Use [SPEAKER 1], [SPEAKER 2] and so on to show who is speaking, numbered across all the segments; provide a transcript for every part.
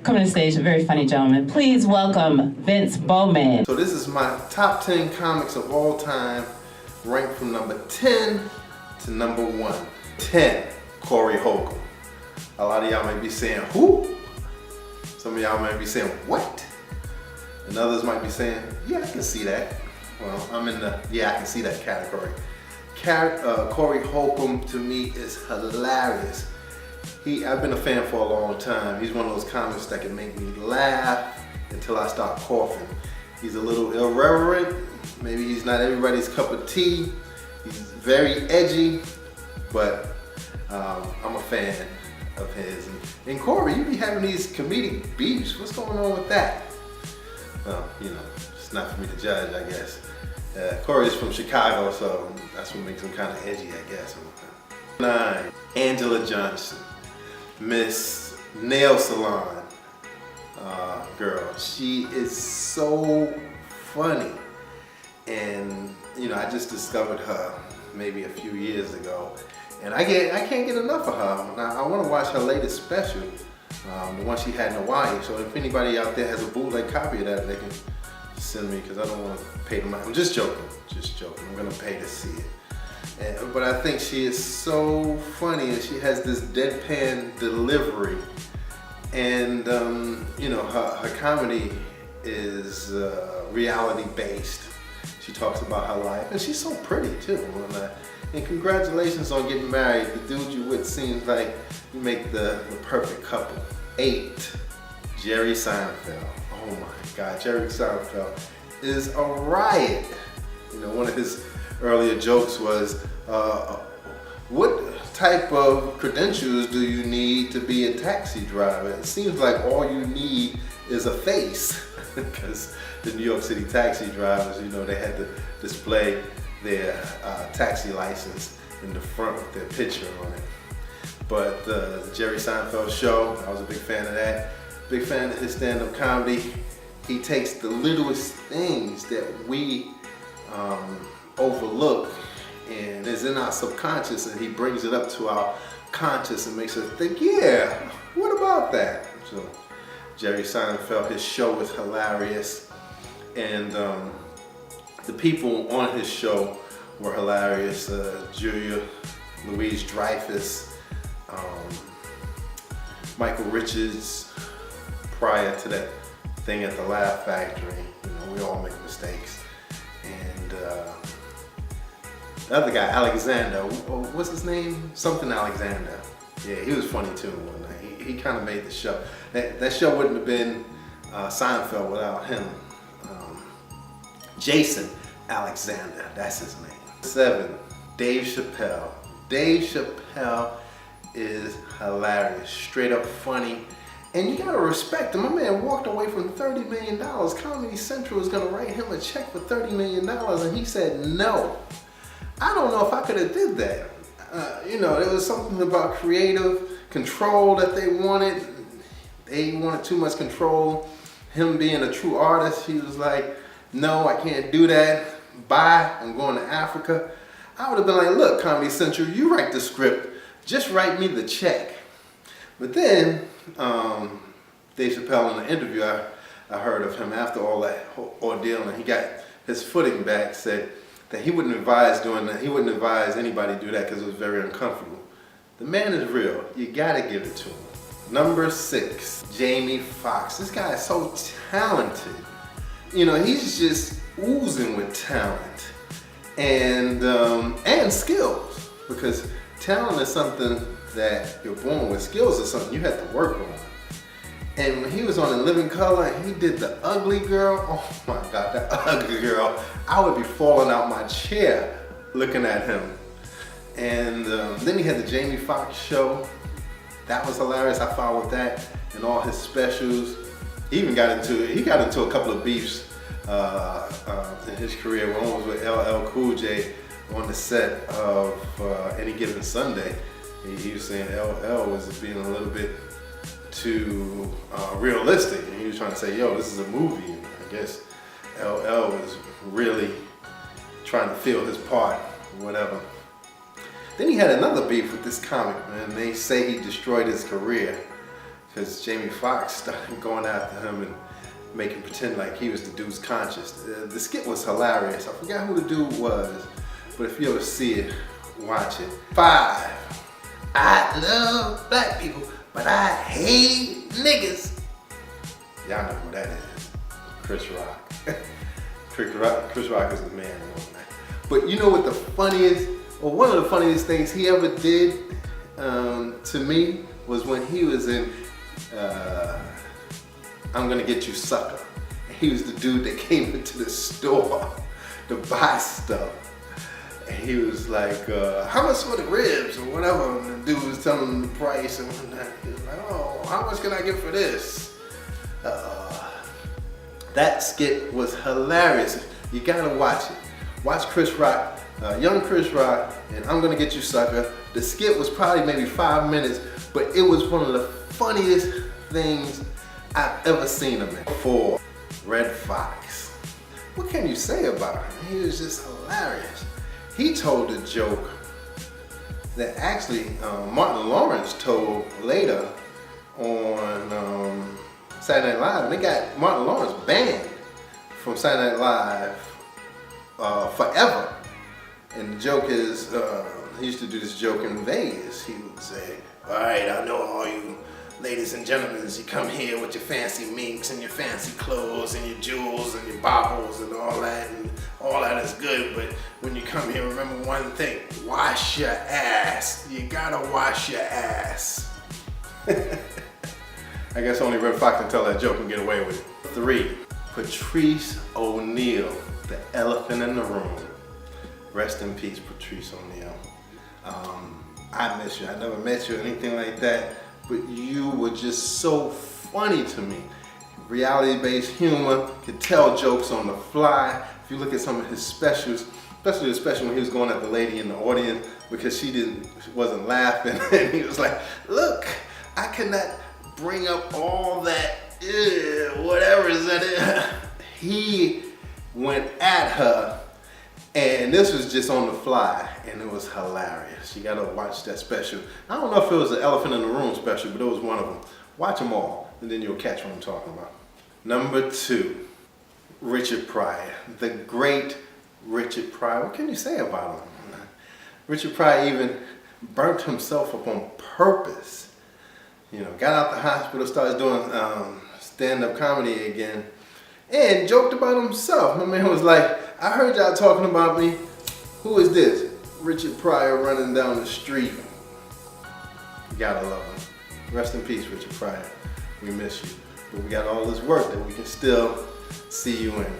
[SPEAKER 1] Coming to the stage, a very funny gentleman. Please welcome Vince Bowman.
[SPEAKER 2] So this is my top 10 comics of all time, ranked from number 10 to number 1. 10, Corey Holcomb. A lot of y'all might be saying, who? Some of y'all might be saying, what? And others might be saying, yeah, I can see that. Well, I'm in the, yeah, I can see that category. Corey Holcomb to me is hilarious. I've been a fan for a long time. He's one of those comics that can make me laugh until I start coughing. He's a little irreverent. Maybe he's not everybody's cup of tea. He's very edgy, but I'm a fan of his. And Corey, you be having these comedic beefs. What's going on with that? Well, you know, it's not for me to judge, I guess. Corey's from Chicago, so that's what makes him kind of edgy, I guess. 9, Angela Johnson. Miss Nail Salon girl. She is so funny. And you know, I just discovered her maybe a few years ago. And I can't get enough of her. Now, I want to watch her latest special, the one she had in Hawaii. So if anybody out there has a bootleg copy of that, they can send me, because I don't want to pay the money. I'm just joking, I'm gonna pay to see it. But I think she is so funny, and she has this deadpan delivery. And you know, her comedy is reality based. She talks about her life, and she's so pretty too. And congratulations on getting married. The dude you with seems like you make the perfect couple. 8, Jerry Seinfeld. Oh my God, Jerry Seinfeld is a riot. You know, one of his earlier jokes was, what type of credentials do you need to be a taxi driver? It seems like all you need is a face, because the New York City taxi drivers, you know, they had to display their taxi license in the front with their picture on it. But the Jerry Seinfeld show, I was a big fan of that. Big fan of his stand-up comedy. He takes the littlest things that we overlook, and is in our subconscious, and he brings it up to our conscious and makes us think, yeah, what about that? So Jerry Seinfeld, his show is hilarious, and the people on his show were hilarious. Julia Louis-Dreyfus, Michael Richards, prior to that thing at the Laugh Factory. You know, we all make mistakes. And the other guy, Alexander, what's his name? Something Alexander. Yeah, he was funny too. He kind of made the show. That show wouldn't have been Seinfeld without him. Jason Alexander, that's his name. 7, Dave Chappelle. Dave Chappelle is hilarious, straight up funny. And you gotta respect him. My man walked away from $30 million. Comedy Central was gonna write him a check for $30 million, and he said no. I don't know if I could have did that. You know, there was something about creative control that they wanted. They wanted too much control. Him being a true artist, he was like, no, I can't do that. Bye, I'm going to Africa. I would have been like, look, Comedy Central, you write the script, just write me the check. But then, Dave Chappelle in the interview I heard of him after all that ordeal, and he got his footing back, said that he wouldn't advise doing that. He wouldn't advise anybody to do that because it was very uncomfortable. The man is real. You gotta give it to him. Number 6, Jamie Foxx. This guy is so talented. You know, he's just oozing with talent and skills, because talent is something that you're born with. Skills is something you have to work on. And when he was on In Living Color and he did The Ugly Girl, oh my God, that Ugly Girl, I would be falling out my chair looking at him. And then he had the Jamie Foxx show. That was hilarious. I followed that and all his specials. He even got into a couple of beefs in his career. One was with LL Cool J on the set of Any Given Sunday. He was saying LL was being a little bit too realistic, and he was trying to say, yo, this is a movie. And I guess LL was really trying to fill his part or whatever. Then he had another beef with this comic, man. They say he destroyed his career because Jamie Foxx started going after him and making pretend like he was the dude's conscience. The skit was hilarious. I forgot who the dude was, but if you ever see it, watch it. 5. I love black people, but I hate niggas. Y'all know who that is. Chris Rock. Chris Rock is the man on that. But you know what the funniest, or one of the funniest things he ever did to me was when he was in I'm Gonna Get You Sucker. He was the dude that came into the store to buy stuff. And he was like, how much for the ribs or whatever? And the dude was telling him the price and whatnot. He was like, oh, how much can I get for this? That skit was hilarious. You gotta watch it. Watch Chris Rock, young Chris Rock, and I'm Gonna Get You Sucker. The skit was probably maybe 5 minutes, but it was one of the funniest things I've ever seen him in. 4. Red Fox. What can you say about him? He was just hilarious. He told a joke that actually Martin Lawrence told later on Saturday Night Live. And they got Martin Lawrence banned from Saturday Night Live forever. And the joke is, he used to do this joke in Vegas. He would say, all right, I know all you ladies and gentlemen, you come here with your fancy minks and your fancy clothes and your jewels and your baubles and all that is good, but when you come here, remember one thing, wash your ass. You gotta wash your ass. I guess only Red Fox can tell that joke and get away with it. 3. Patrice O'Neal, the elephant in the room. Rest in peace, Patrice O'Neal. I miss you. I never met you or anything like that, but you were just so funny to me. Reality-based humor, could tell jokes on the fly. If you look at some of his specials, especially the special when he was going at the lady in the audience because she wasn't laughing, and he was like, look, I cannot bring up all that, whatever is that. He went at her, and this was just on the fly, and it was hilarious. You gotta watch that special. I don't know if it was the Elephant in the Room special, but it was one of them. Watch them all, and then you'll catch what I'm talking about. Number 2, Richard Pryor, the great Richard Pryor. What can you say about him? Richard Pryor even burnt himself up on purpose. You know, got out the hospital, started doing stand-up comedy again, and joked about himself. My man was like, I heard y'all talking about me. Who is this? Richard Pryor running down the street. You gotta love him. Rest in peace, Richard Pryor. We miss you. But we got all this work that we can still see you in.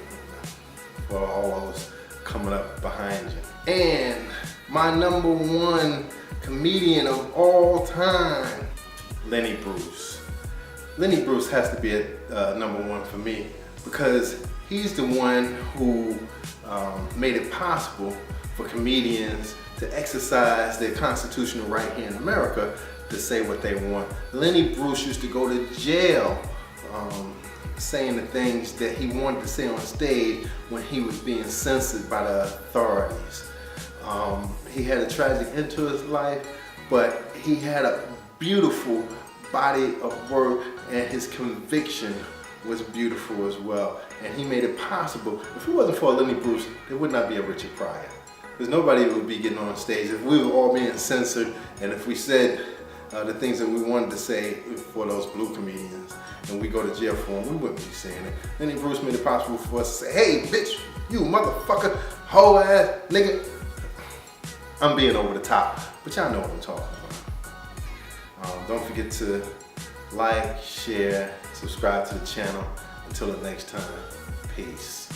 [SPEAKER 2] For all those coming up behind you. And my number 1 comedian of all time, Lenny Bruce. Lenny Bruce has to be at number 1 for me because he's the one who made it possible for comedians to exercise their constitutional right here in America to say what they want. Lenny Bruce used to go to jail saying the things that he wanted to say on stage when he was being censored by the authorities. He had a tragic end to his life, but he had a beautiful body of work, and his conviction was beautiful as well. And he made it possible. If it wasn't for Lenny Bruce, there would not be a Richard Pryor. Because nobody would be getting on stage. If we were all being censored, and if we said the things that we wanted to say for those blue comedians, and we go to jail for them, we wouldn't be saying it. Lenny Bruce made it possible for us to say, hey, bitch, you motherfucker, hoe ass nigga. I'm being over the top, but y'all know what I'm talking about. Don't forget to like, share, subscribe to the channel. Until the next time, peace.